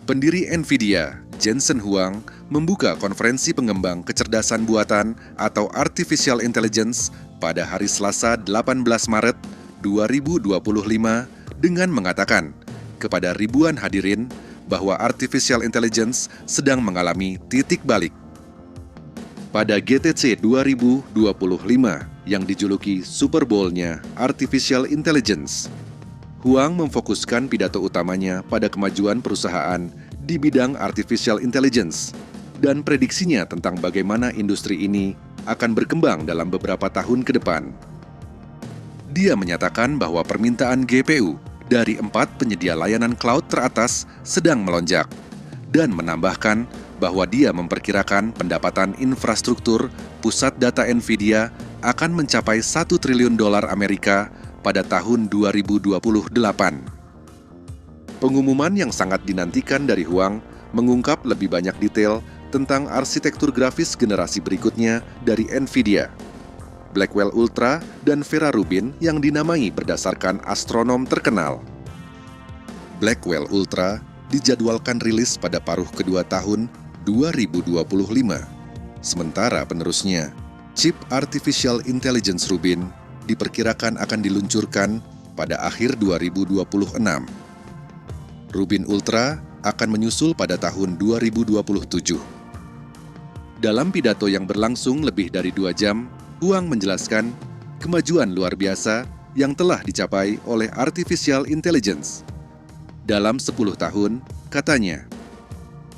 Pendiri NVIDIA, Jensen Huang, membuka konferensi pengembang kecerdasan buatan atau Artificial Intelligence pada hari Selasa 18 Maret 2025 dengan mengatakan kepada ribuan hadirin bahwa Artificial Intelligence sedang mengalami titik balik. Pada GTC 2025 yang dijuluki Super Bowl-nya Artificial Intelligence, Huang memfokuskan pidato utamanya pada kemajuan perusahaan di bidang Artificial Intelligence dan prediksinya tentang bagaimana industri ini akan berkembang dalam beberapa tahun ke depan. Dia menyatakan bahwa permintaan GPU dari 4 penyedia layanan cloud teratas sedang melonjak dan menambahkan bahwa dia memperkirakan pendapatan infrastruktur pusat data NVIDIA akan mencapai $1 triliun Amerika pada tahun 2028. Pengumuman yang sangat dinantikan dari Huang mengungkap lebih banyak detail tentang arsitektur grafis generasi berikutnya dari NVIDIA, Blackwell Ultra dan Vera Rubin yang dinamai berdasarkan astronom terkenal. Blackwell Ultra dijadwalkan rilis pada paruh kedua tahun 2025, sementara penerusnya, chip Artificial Intelligence Rubin, diperkirakan akan diluncurkan pada akhir 2026. Rubin Ultra akan menyusul pada tahun 2027. Dalam pidato yang berlangsung lebih dari 2 jam, Huang menjelaskan kemajuan luar biasa yang telah dicapai oleh Artificial Intelligence. Dalam 10 tahun, katanya,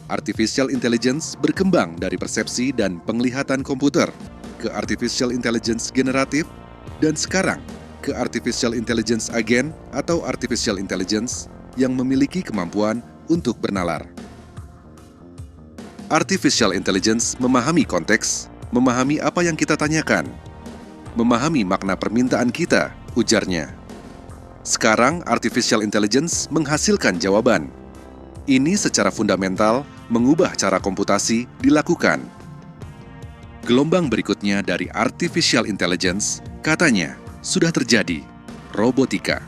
Artificial Intelligence berkembang dari persepsi dan penglihatan komputer ke Artificial Intelligence generatif dan sekarang ke Artificial Intelligence Agent atau Artificial Intelligence yang memiliki kemampuan untuk bernalar. Artificial Intelligence memahami konteks, memahami apa yang kita tanyakan, memahami makna permintaan kita, ujarnya. Sekarang Artificial Intelligence menghasilkan jawaban. Ini secara fundamental mengubah cara komputasi dilakukan. Gelombang berikutnya dari Artificial Intelligence, katanya, sudah terjadi, robotika.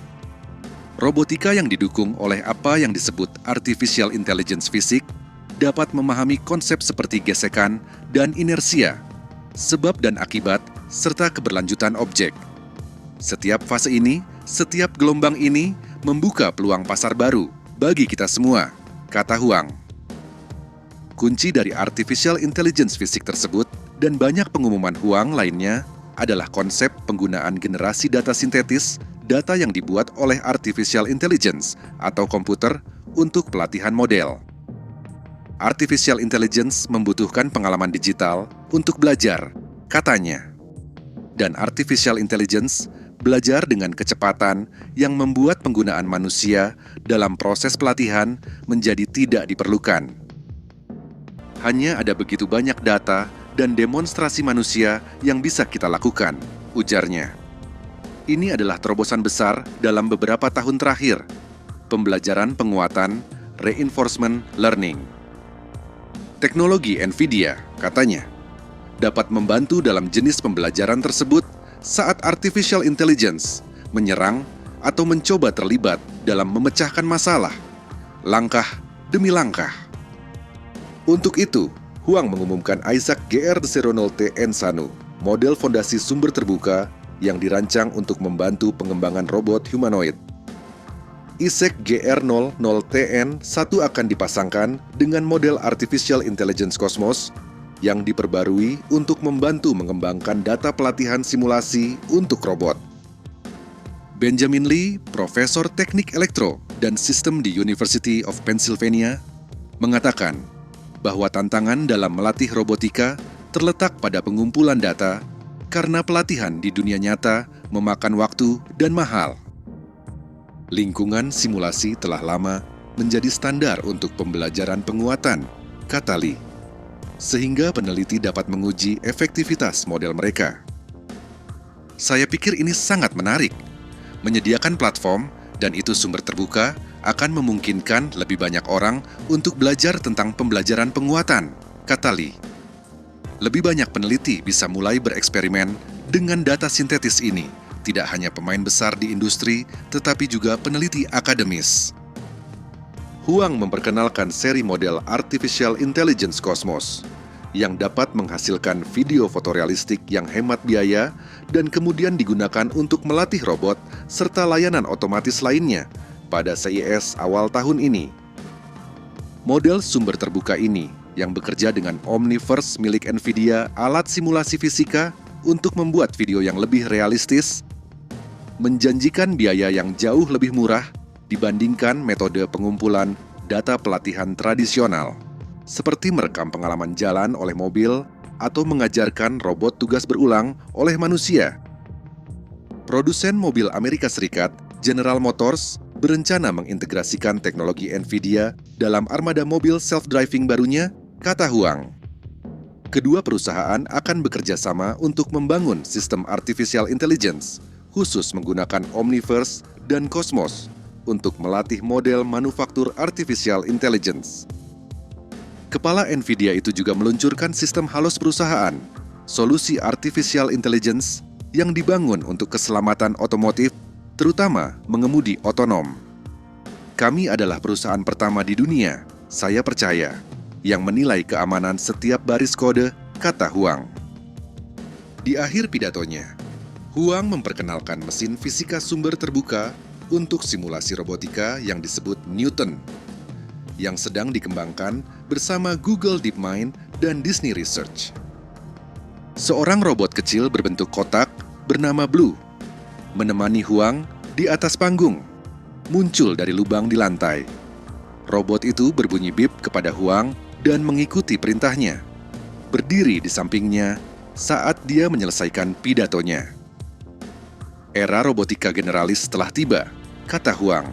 Robotika yang didukung oleh apa yang disebut Artificial Intelligence Fisik dapat memahami konsep seperti gesekan dan inersia, sebab dan akibat, serta keberlanjutan objek. Setiap fase ini, setiap gelombang ini membuka peluang pasar baru bagi kita semua, kata Huang. Kunci dari Artificial Intelligence Fisik tersebut dan banyak pengumuman Huang lainnya adalah konsep penggunaan generasi data sintetis, data yang dibuat oleh Artificial Intelligence atau komputer untuk pelatihan model. Artificial Intelligence membutuhkan pengalaman digital untuk belajar, katanya. Dan Artificial Intelligence belajar dengan kecepatan yang membuat penggunaan manusia dalam proses pelatihan menjadi tidak diperlukan. Hanya ada begitu banyak data dan demonstrasi manusia yang bisa kita lakukan, ujarnya. Ini adalah terobosan besar dalam beberapa tahun terakhir, pembelajaran penguatan, reinforcement learning. Teknologi NVIDIA, katanya, dapat membantu dalam jenis pembelajaran tersebut saat Artificial Intelligence menyerang atau mencoba terlibat dalam memecahkan masalah, langkah demi langkah. Untuk itu, Huang mengumumkan Isaac GR0T Ensanu, model fondasi sumber terbuka yang dirancang untuk membantu pengembangan robot humanoid. Isaac GR00TN1 akan dipasangkan dengan model Artificial Intelligence Cosmos yang diperbarui untuk membantu mengembangkan data pelatihan simulasi untuk robot. Benjamin Lee, Profesor Teknik Elektro dan Sistem di University of Pennsylvania, mengatakan bahwa tantangan dalam melatih robotika terletak pada pengumpulan data karena pelatihan di dunia nyata memakan waktu dan mahal. Lingkungan simulasi telah lama menjadi standar untuk pembelajaran penguatan, kata Lee, sehingga peneliti dapat menguji efektivitas model mereka. Saya pikir ini sangat menarik. Menyediakan platform, dan itu sumber terbuka, akan memungkinkan lebih banyak orang untuk belajar tentang pembelajaran penguatan, kata Lee. Lebih banyak peneliti bisa mulai bereksperimen dengan data sintetis ini, tidak hanya pemain besar di industri, tetapi juga peneliti akademis. Huang memperkenalkan seri model Artificial Intelligence Cosmos yang dapat menghasilkan video fotorealistik yang hemat biaya dan kemudian digunakan untuk melatih robot serta layanan otomatis lainnya pada CES awal tahun ini. Model sumber terbuka ini yang bekerja dengan Omniverse milik NVIDIA, alat simulasi fisika untuk membuat video yang lebih realistis, menjanjikan biaya yang jauh lebih murah dibandingkan metode pengumpulan data pelatihan tradisional, seperti merekam pengalaman jalan oleh mobil atau mengajarkan robot tugas berulang oleh manusia. Produsen mobil Amerika Serikat, General Motors, berencana mengintegrasikan teknologi NVIDIA dalam armada mobil self-driving barunya, kata Huang. Kedua perusahaan akan bekerja sama untuk membangun sistem artificial intelligence, khusus menggunakan Omniverse dan Cosmos, untuk melatih model manufaktur artificial intelligence. Kepala NVIDIA itu juga meluncurkan sistem Halos perusahaan, solusi artificial intelligence yang dibangun untuk keselamatan otomotif, terutama mengemudi otonom. Kami adalah perusahaan pertama di dunia, saya percaya, yang menilai keamanan setiap baris kode, kata Huang. Di akhir pidatonya, Huang memperkenalkan mesin fisika sumber terbuka untuk simulasi robotika yang disebut Newton, yang sedang dikembangkan bersama Google DeepMind dan Disney Research. Seorang robot kecil berbentuk kotak bernama Blue menemani Huang di atas panggung, muncul dari lubang di lantai. Robot itu berbunyi bip kepada Huang dan mengikuti perintahnya, berdiri di sampingnya saat dia menyelesaikan pidatonya. Era robotika generalis telah tiba, kata Huang.